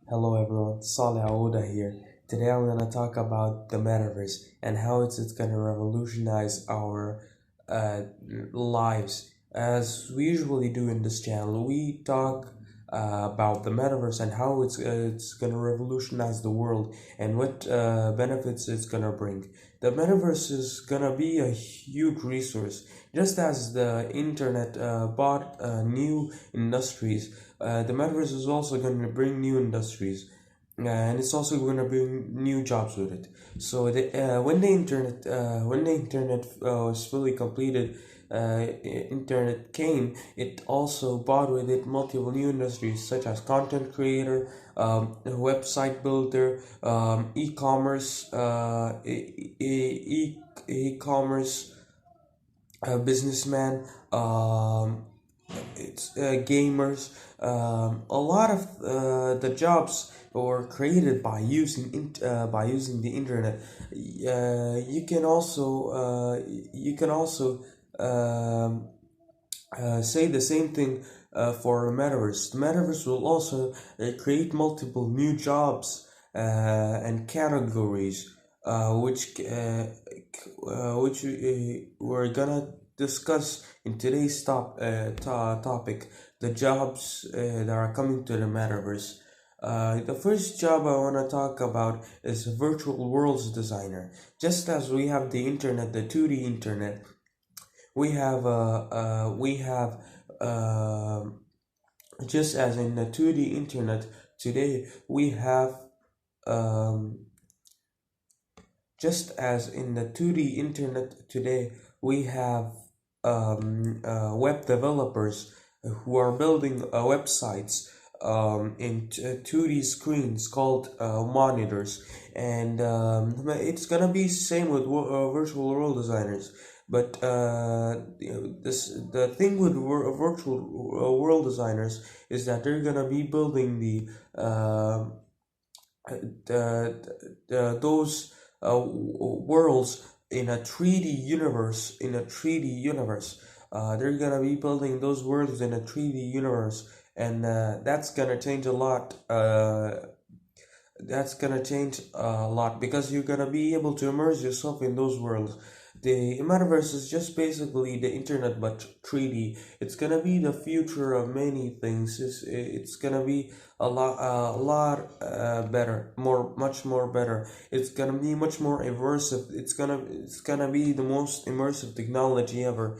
Hello everyone, Saleh Aouda here. Today I'm going to talk about the metaverse and how it's going to revolutionize our uh, lives. As we usually do in this channel, we talk about the metaverse and how it's going to revolutionize the world and what benefits it's going to bring. The metaverse is going to be a huge resource, just as the internet bought new industries. The metaverse is also going to bring new industries, and it's also going to bring new jobs with it. So when the internet was fully completed, internet came. It also brought with it multiple new industries such as content creator, website builder, e-commerce, e-commerce businessman, it's gamers. A lot of the jobs were created by using the internet. You can also say the same thing for metaverse. The metaverse will also create multiple new jobs and categories, which we're gonna discuss in today's topic, the jobs that are coming to the metaverse. The first job I want to talk about is virtual worlds designer. Just as we have the internet, the 2D internet, we have just as in the 2D internet today, we have um, just as in the 2D internet today, we have web developers who are building websites in 2D screens called monitors, and it's gonna be same with virtual world designers. But the thing with virtual world designers is that they're gonna be building those worlds in a 3D universe. They're gonna be building those worlds in a 3D universe, and that's gonna change a lot. That's gonna change a lot because you're gonna be able to immerse yourself in those worlds. The metaverse is just basically the internet but 3D. It's gonna be the future of many things. It's gonna be a lot better, much more better. It's gonna be much more immersive. It's gonna be the most immersive technology ever.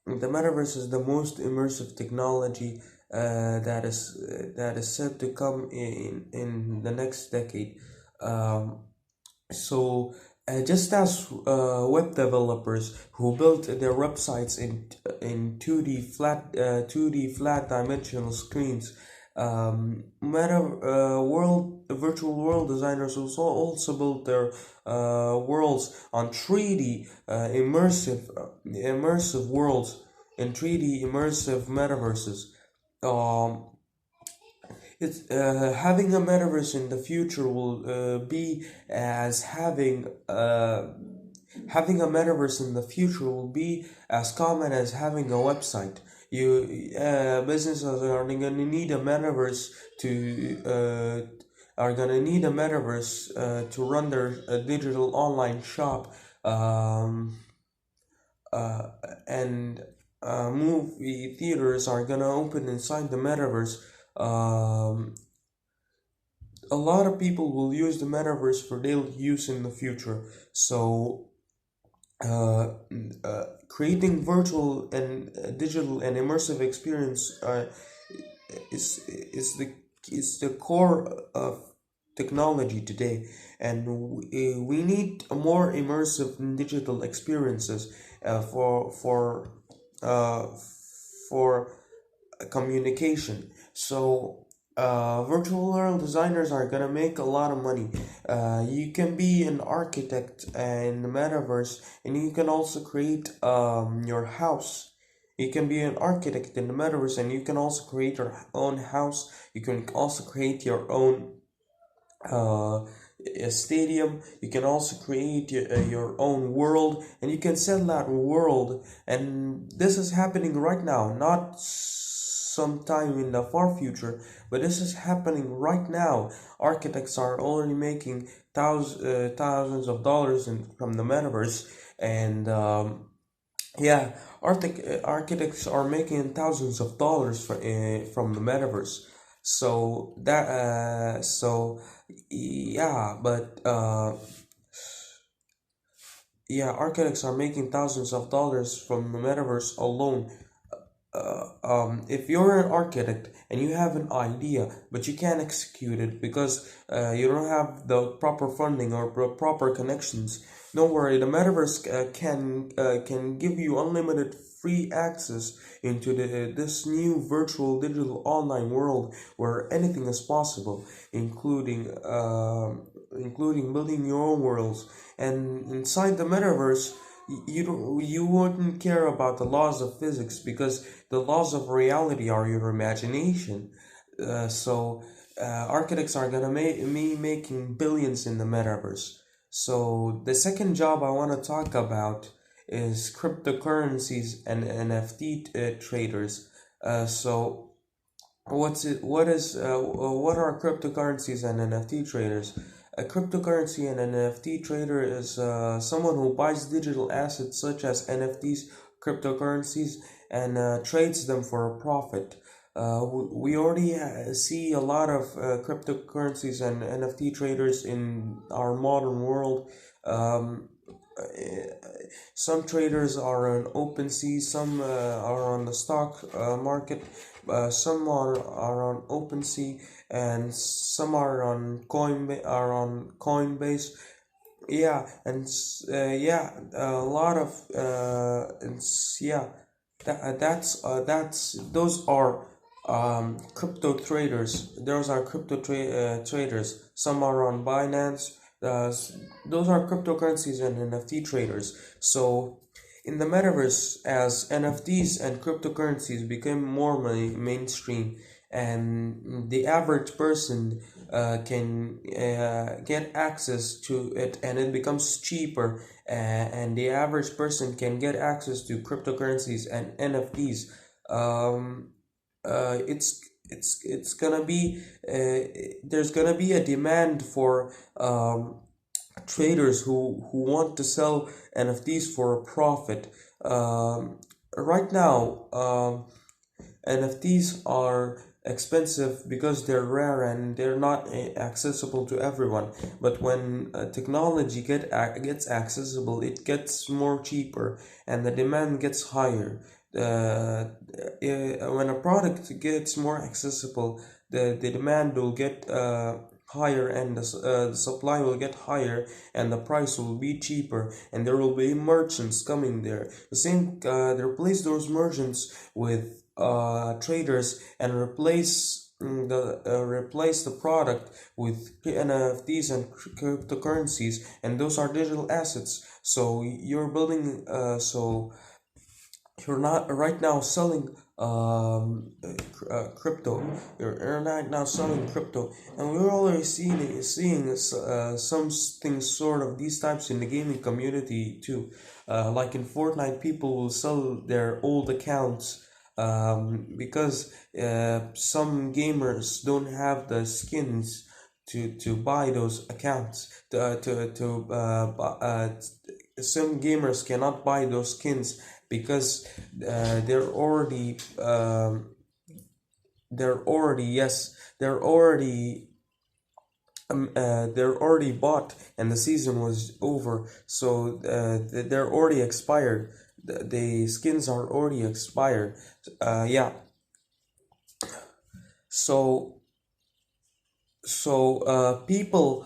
The metaverse is the most immersive technology that is said to come in the next decade. Um, so, just as web developers who built their websites in 2D flat dimensional screens, meta world virtual world designers also built their worlds on 3D immersive worlds in 3D immersive metaverses. Um, it's Having a metaverse in the future will be as having a metaverse in the future will be as common as having a website. Businesses are gonna need a metaverse to run their digital online shop, um, uh, and movie theaters are gonna open inside the metaverse. Um, a lot of people will use the metaverse for daily use in the future. So, uh, creating virtual and digital and immersive experience is the core of technology today, and we need more immersive digital experiences uh, for communication. So, virtual world designers are gonna make a lot of money. You can be an architect in the metaverse, and you can also create your house. You can be an architect in the metaverse, and you can also create your own house. You can also create uh, a stadium. You can also create your own world, and you can sell that world. And this is happening right now, not sometime in the far future, but this is happening right now. Architects are already making thousands of dollars from the metaverse, and yeah, architects are making thousands of dollars from the metaverse. So yeah, but yeah, architects are making thousands of dollars from the metaverse alone. If you're an architect and you have an idea but you can't execute it because you don't have the proper funding or proper connections, don't worry. The metaverse can give you unlimited free access into this new virtual digital online world where anything is possible, including building your own worlds. And inside the metaverse, you wouldn't care about the laws of physics because the laws of reality are your imagination. Architects are gonna be making billions in the metaverse. So the second job I want to talk about is cryptocurrencies and NFT traders. So what are cryptocurrencies and NFT traders? A cryptocurrency and an NFT trader is someone who buys digital assets such as NFTs, cryptocurrencies, and trades them for a profit. We already see a lot of cryptocurrencies and NFT traders in our modern world. Um, some traders are on OpenSea, some are on the stock market, some are on OpenSea, and some are on Coinbase. Yeah, and yeah, a lot of yeah, that's those are crypto traders. Those are traders. Some are on Binance. Those are cryptocurrencies and NFT traders. So in the metaverse, as NFTs and cryptocurrencies become more mainstream, and the average person can get access to it, and it becomes cheaper, and the average person can get access to cryptocurrencies and NFTs. Um, it's gonna be there's gonna be a demand for traders who want to sell NFTs for a profit. Right now, NFTs are expensive because they're rare and they're not accessible to everyone. But when technology gets accessible, it gets more cheaper and the demand gets higher. When a product gets more accessible, the demand will get higher, and the supply will get higher, and the price will be cheaper, and there will be merchants coming there. They replace those merchants with traders and replace the product with NFTs and cryptocurrencies, and those are digital assets. So you're not right now selling crypto. You're right now selling crypto, and we're already seeing some things sort of these types in the gaming community too. Like in Fortnite, people will sell their old accounts because some gamers don't have the skins to buy those accounts. Some gamers cannot buy those skins because they're already they're already yes they're already bought and the season was over, so they're already expired. The skins are already expired. Yeah. So people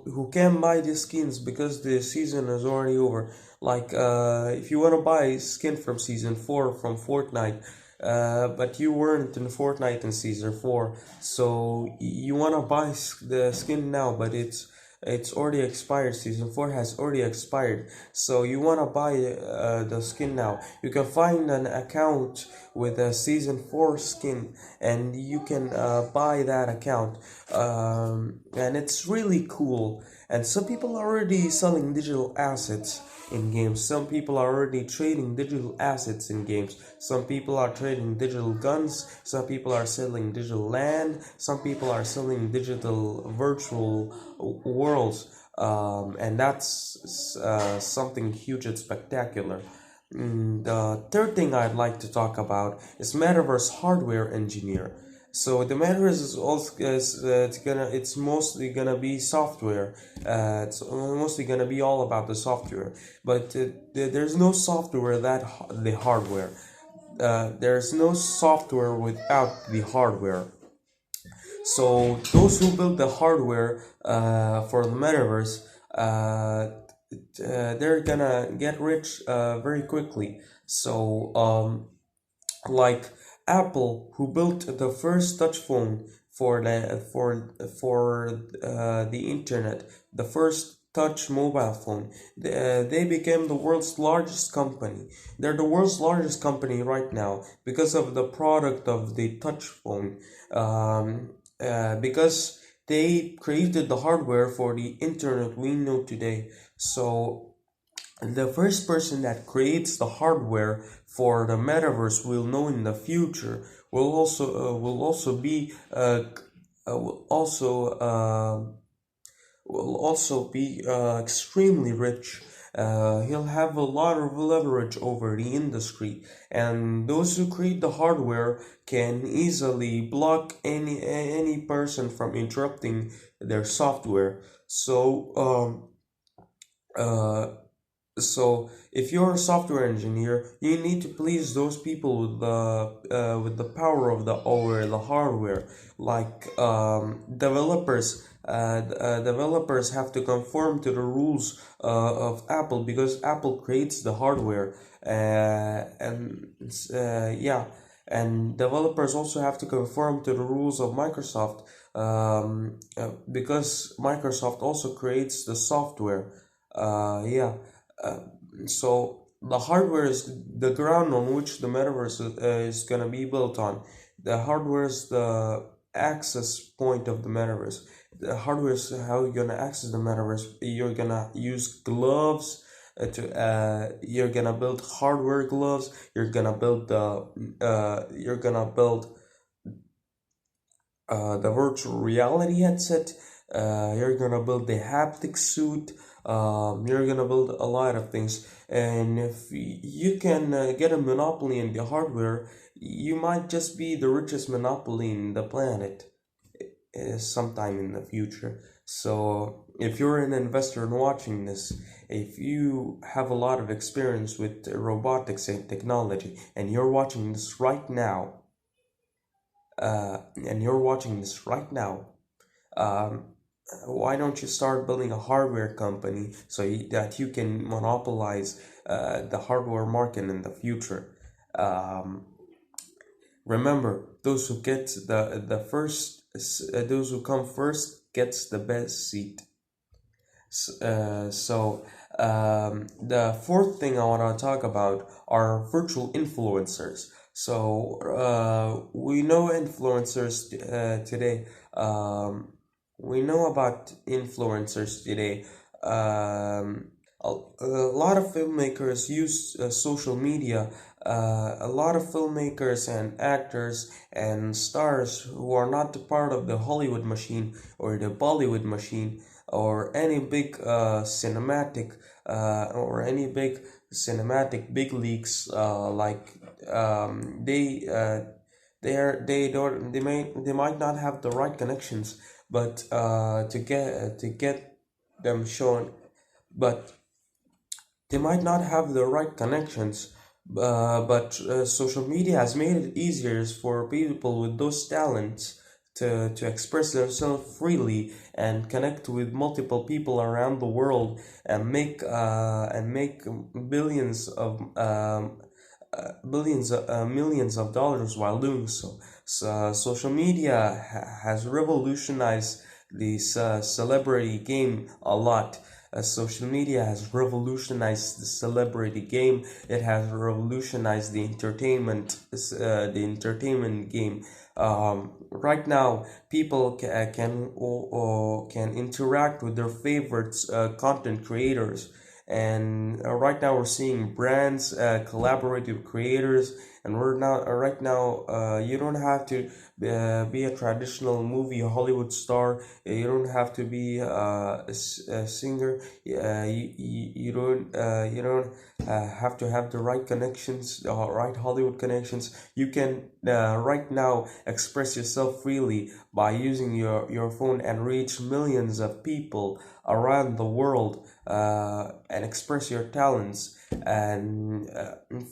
who can buy these skins because the season is already over. Like if you want to buy skin from season 4 from Fortnite, but you weren't in Fortnite in season 4, so you want to buy the skin now, but It's already expired. Season 4 has already expired. So you want to buy the skin now. You can find an account with a Season 4 skin, and you can buy that account. And it's really cool. And some people are already selling digital assets in games. Some people are already trading digital assets in games. Some people are trading digital guns. Some people are selling digital land. Some people are selling digital virtual worlds. And that's something huge and spectacular. The third thing I'd like to talk about is metaverse hardware engineer. So the metaverse is also it's mostly gonna be software. It's mostly gonna be all about the software, but there's no software that the hardware. There's no software without the hardware. So those who build the hardware for the metaverse, they're gonna get rich very quickly. So like Apple, who built the first touch phone for the internet, the first touch mobile phone. They became the world's largest company. They're the world's largest company right now because of the product of the touch phone. Because they created the hardware for the internet we know today. So the first person that creates the hardware for the metaverse we'll know in the future will also be will also be extremely rich. He'll have a lot of leverage over the industry, and those who create the hardware can easily block any person from interrupting their software. Uh, so if you're a software engineer, you need to please those people with the power of the over the hardware. Like developers have to conform to the rules of Apple because Apple creates the hardware. And yeah, and developers also have to conform to the rules of Microsoft because Microsoft also creates the software. Yeah. Uh, so the hardware is the ground on which the metaverse is gonna be built on. The hardware is the access point of the metaverse. The hardware is how you're gonna access the metaverse. You're gonna use gloves you're gonna build hardware gloves. You're gonna build the virtual reality headset. You're gonna build the haptic suit. You're gonna build a lot of things, and if you can get a monopoly in the hardware, you might just be the richest monopoly in the planet sometime in the future. So, if you're an investor and watching this, if you have a lot of experience with robotics and technology, and you're watching this right now, um, why don't you start building a hardware company that you can monopolize the hardware market in the future? Um, Remember, those who come first gets the best seat. The fourth thing I want to talk about are virtual influencers. So we know influencers today. We know about influencers today. A lot of filmmakers use social media. A lot of filmmakers and actors and stars who are not a part of the Hollywood machine or the Bollywood machine or any big cinematic big leagues they might not have the right connections but to get them shown but they might not have the right connections, but social media has made it easier for people with those talents to express themselves freely and connect with multiple people around the world and make millions of dollars while doing so. So social media has revolutionized celebrity game a lot. Social media has revolutionized the celebrity game. It has revolutionized the entertainment game. Right now, people can interact with their favorite content creators, and right now we're seeing brands collaborate with creators, and we're now right now you don't have to be a traditional movie Hollywood star. You don't have to be a singer. You don't have to have the right connections, right Hollywood connections. You can right now express yourself freely by using your phone and reach millions of people around the world, and express your talents, and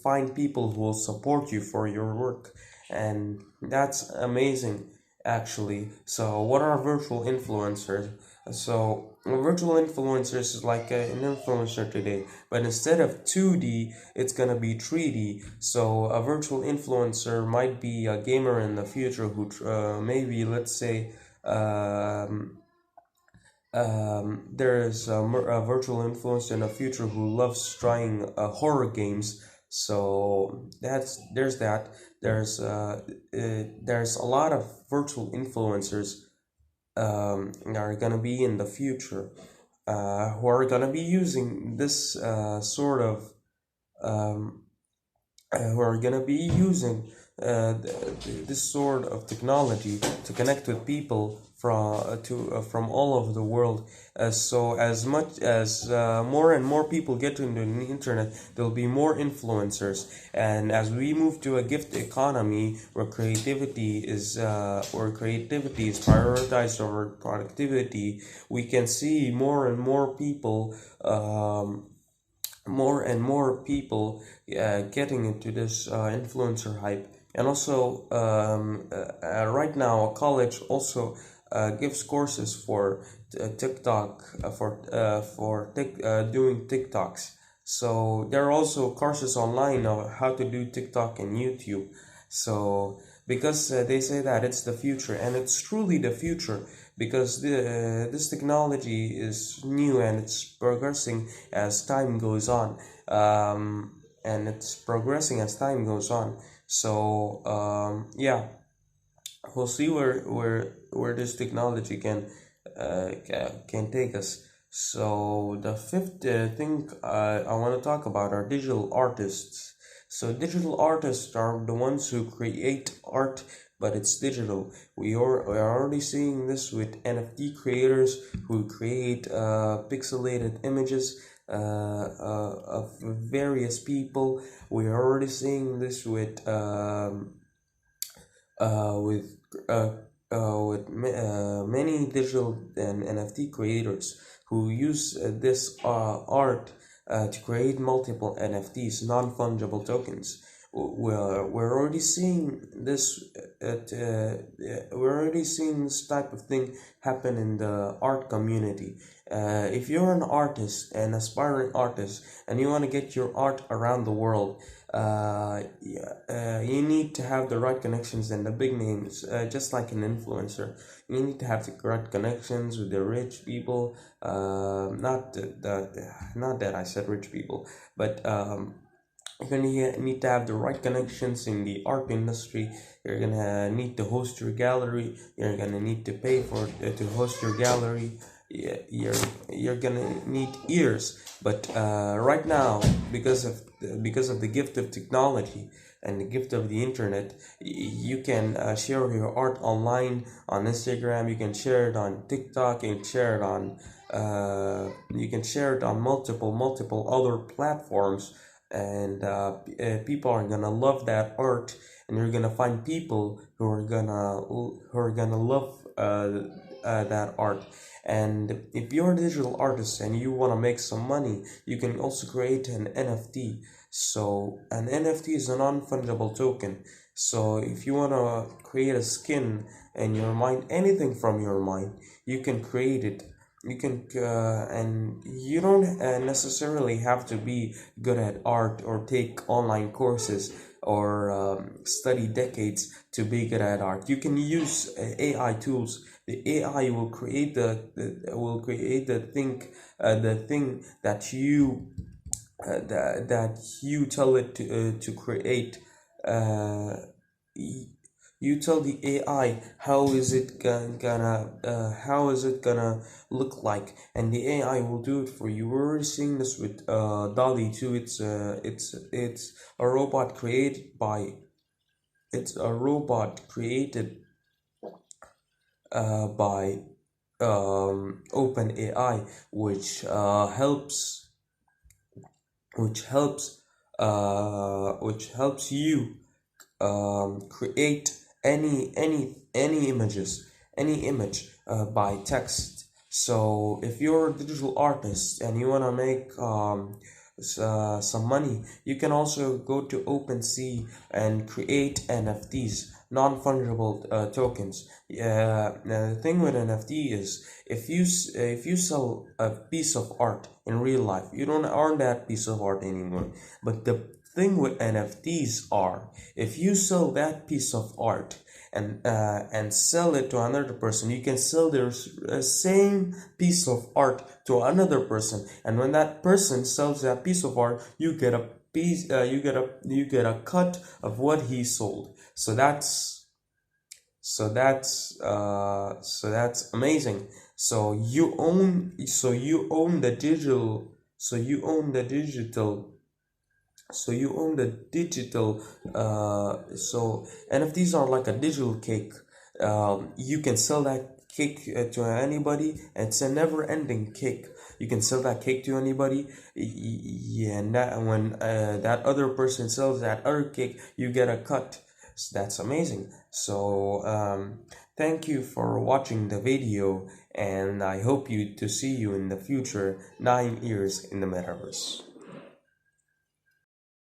find people who will support you for your work. And that's amazing, actually. So what are virtual influencers? So a virtual influencers is like an influencer today, but instead of 2D, it's gonna be 3D. So a virtual influencer might be a gamer in the future who maybe, let's say, um, there's a virtual influencer in the future who loves trying horror games. So there's that. There's a lot of virtual influencers are gonna be in the future, who are gonna be using this sort of um, who are gonna be using this sort of technology to connect with people from all over the world. So as much as more and more people get into the internet, there'll be more influencers. And as we move to a gift economy where creativity is prioritized over productivity, we can see more and more people getting into this influencer hype. And also, right now, college also gives courses for TikTok, doing TikToks. So there are also courses online on how to do TikTok and YouTube. So because they say that it's the future, and it's truly the future, because this technology is new and it's progressing as time goes on. And it's progressing as time goes on. So yeah, we'll see where this technology can take us. So the fifth thing I want to talk about are digital artists. So digital artists are the ones who create art, but it's digital. We are already seeing this with NFT creators who create pixelated images of various people. We are already seeing this with many digital and NFT creators who use this art to create multiple NFTs, non-fungible tokens. We're already seeing this. We're already seeing this type of thing happen in the art community. If you're an artist, an aspiring artist, and you want to get your art around the world, you need to have the right connections and the big names, just like an influencer. You need to have the correct connections with the rich people. Not that I said rich people, but you're gonna need to have the right connections in the art industry. You're gonna need to host your gallery. You're gonna need to pay for to host your gallery. Yeah, you're gonna need ears. But right now, because of the gift of technology and the gift of the internet, you can share your art online on Instagram. You can share it on TikTok. You can share it on multiple other platforms, and people are gonna love that art, and you're gonna find people who are gonna love that art. And if you're a digital artist and you want to make some money, you can also create an NFT. So an NFT is a non-fungible token. So if you want to create a skin in your mind, anything from your mind, you can create it. You can and you don't necessarily have to be good at art or take online courses. or study decades to be good at art. You can use AI tools. The AI will create the thing that you tell it to create. Uh, y- you tell the AI how is it gonna look like, and the AI will do it for you. We're already seeing this with Dali too. It's a robot created by it's a robot created by OpenAI, which helps which helps you create any image by text. So if you're a digital artist and you want to make some money, you can also go to OpenSea and create NFTs, non-fungible tokens. The thing with NFT is if you sell a piece of art in real life, you don't earn that piece of art anymore. But the thing with NFTs are, if you sell that piece of art and sell it to another person, you can sell their same piece of art to another person, and when that person sells that piece of art, you get a piece, you get a cut of what he sold. So that's amazing. You own the digital so you own the digital so you own the digital so NFTs are like a digital cake. You can sell that cake to anybody. It's a never ending cake. You can sell that cake to anybody. Yeah, and when that other person sells that other cake, you get a cut. So that's amazing. So thank you for watching the video, and I hope to see you in the future 9 years in the metaverse.